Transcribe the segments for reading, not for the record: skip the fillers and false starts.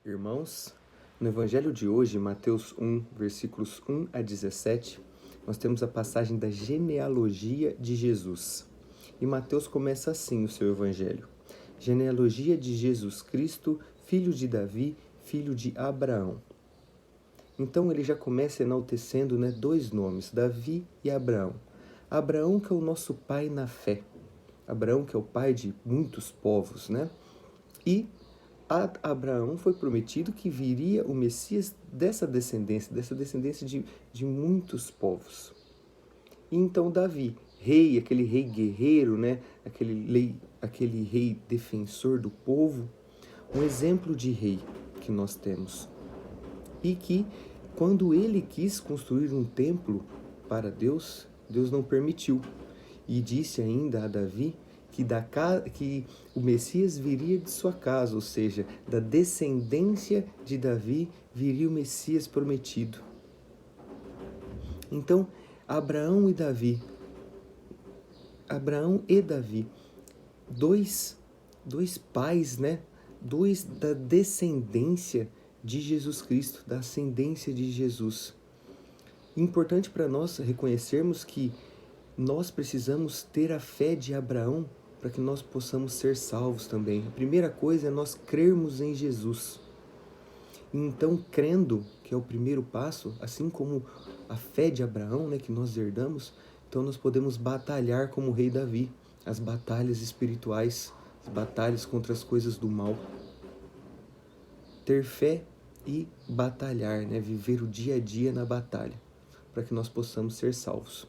Irmãos, no Evangelho de hoje, Mateus 1, versículos 1 a 17, nós temos a passagem da genealogia de Jesus. E Mateus começa assim o seu Evangelho. Genealogia de Jesus Cristo, filho de Davi, filho de Abraão. Então ele já começa enaltecendo dois nomes, Davi e Abraão. Abraão que é o nosso pai na fé. Abraão que é o pai de muitos povos, E a Abraão foi prometido que viria o Messias dessa descendência de muitos povos. E então Davi, rei, aquele rei guerreiro, aquele rei defensor do povo, um exemplo de rei que nós temos. E que, quando ele quis construir um templo para Deus, Deus não permitiu. E disse ainda a Davi que o Messias viria de sua casa, ou seja, da descendência de Davi viria o Messias prometido. Então, Abraão e Davi, dois pais, dois da descendência de Jesus Cristo, da ascendência de Jesus. Importante para nós reconhecermos que nós precisamos ter a fé de Abraão para que nós possamos ser salvos também. A primeira coisa é nós crermos em Jesus. Então, crendo, que é o primeiro passo, assim como a fé de Abraão, que nós herdamos, então nós podemos batalhar como o rei Davi, as batalhas espirituais, as batalhas contra as coisas do mal. Ter fé e batalhar, viver o dia a dia na batalha, para que nós possamos ser salvos.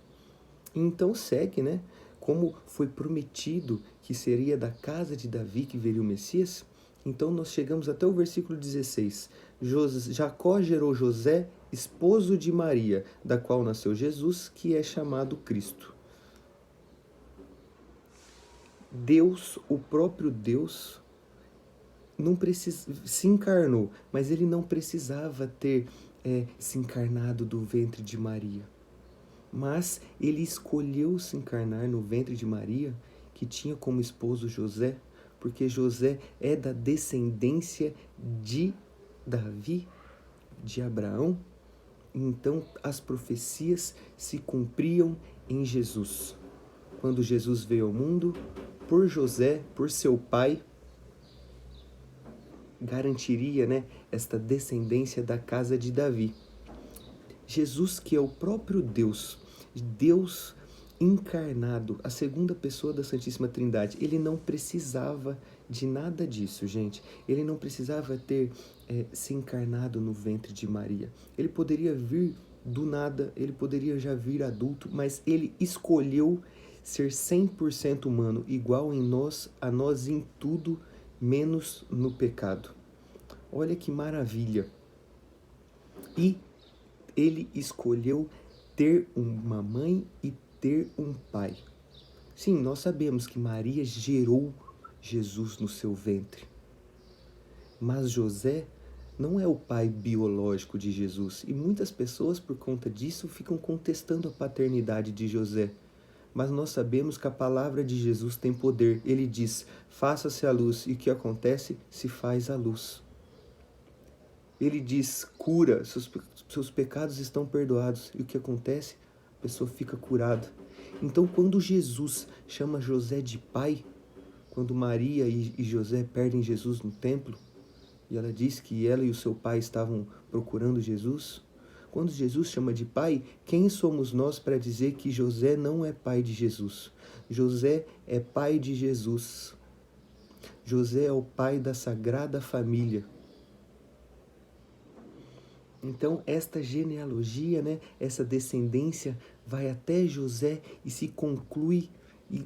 Então segue, como foi prometido que seria da casa de Davi que viria o Messias. Então nós chegamos até o versículo 16. Jacó gerou José, esposo de Maria, da qual nasceu Jesus, que é chamado Cristo. Deus, o próprio Deus, se encarnou, mas ele não precisava ter se encarnado do ventre de Maria. Mas ele escolheu se encarnar no ventre de Maria, que tinha como esposo José, porque José é da descendência de Davi, de Abraão. Então as profecias se cumpriam em Jesus. Quando Jesus veio ao mundo, por José, por seu pai, garantiria esta descendência da casa de Davi. Jesus, que é o próprio Deus encarnado, a segunda pessoa da Santíssima Trindade, ele não precisava de nada disso, gente. Ele não precisava ter se encarnado no ventre de Maria. Ele poderia vir do nada, ele poderia já vir adulto, mas ele escolheu ser 100% humano, igual a nós em tudo, menos no pecado. Olha que maravilha! E ele escolheu ter uma mãe e ter um pai. Sim, nós sabemos que Maria gerou Jesus no seu ventre. Mas José não é o pai biológico de Jesus. E muitas pessoas, por conta disso, ficam contestando a paternidade de José. Mas nós sabemos que a palavra de Jesus tem poder. Ele diz, faça-se a luz, e o que acontece? Se faz a luz. Ele diz, cura, seus pecados estão perdoados. E o que acontece? A pessoa fica curada. Então, quando Jesus chama José de pai, quando Maria e José perdem Jesus no templo, e ela diz que ela e o seu pai estavam procurando Jesus, quando Jesus chama de pai, quem somos nós para dizer que José não é pai de Jesus? José é pai de Jesus. José é o pai da Sagrada Família. Então, esta genealogia, essa descendência vai até José e se conclui e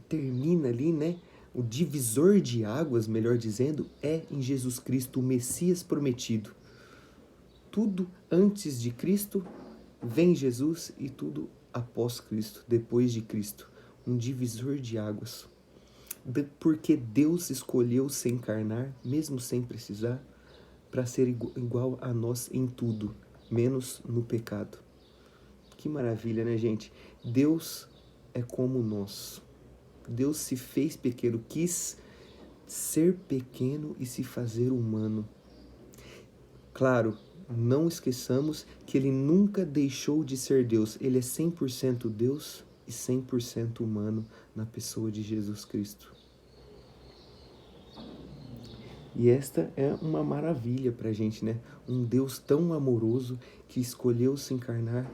termina ali, o divisor de águas, melhor dizendo, é em Jesus Cristo, o Messias prometido. Tudo antes de Cristo vem Jesus e tudo após Cristo, depois de Cristo. Um divisor de águas. Porque Deus escolheu se encarnar, mesmo sem precisar, para ser igual a nós em tudo, menos no pecado. Que maravilha, gente? Deus é como nós. Deus se fez pequeno, quis ser pequeno e se fazer humano. Claro, não esqueçamos que ele nunca deixou de ser Deus. Ele é 100% Deus e 100% humano na pessoa de Jesus Cristo. E esta é uma maravilha para a gente, né? Um Deus tão amoroso que escolheu se encarnar,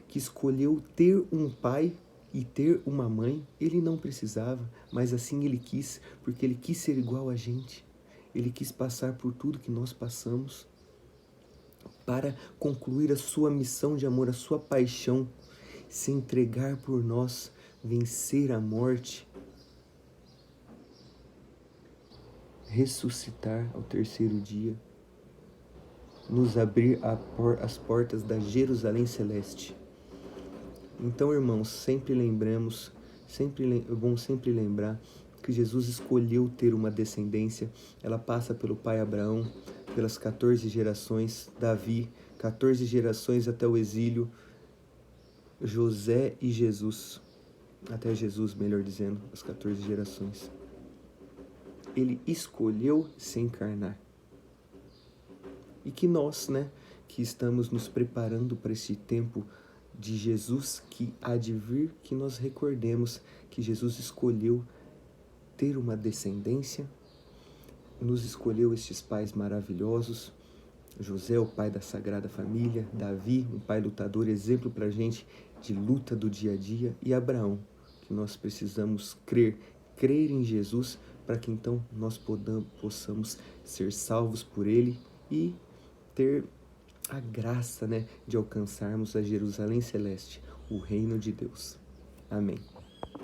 que escolheu ter um pai e ter uma mãe. Ele não precisava, mas assim ele quis, porque ele quis ser igual a gente. Ele quis passar por tudo que nós passamos para concluir a sua missão de amor, a sua paixão, se entregar por nós, vencer a morte, ressuscitar ao terceiro dia, nos abrir as portas da Jerusalém Celeste. Então, irmãos, sempre lembramos, é bom sempre lembrar que Jesus escolheu ter uma descendência. Ela passa pelo pai Abraão, pelas 14 gerações, Davi, 14 gerações até o exílio, José e Jesus, até Jesus, melhor dizendo, as 14 gerações. Ele escolheu se encarnar. E que nós, né, que estamos nos preparando para esse tempo de Jesus que há de vir, que nós recordemos que Jesus escolheu ter uma descendência, nos escolheu estes pais maravilhosos, José, o pai da Sagrada Família, Davi, um pai lutador, exemplo para a gente de luta do dia a dia, e Abraão, que nós precisamos crer em Jesus, para que então nós possamos ser salvos por ele e ter a graça, né, de alcançarmos a Jerusalém Celeste, o reino de Deus. Amém.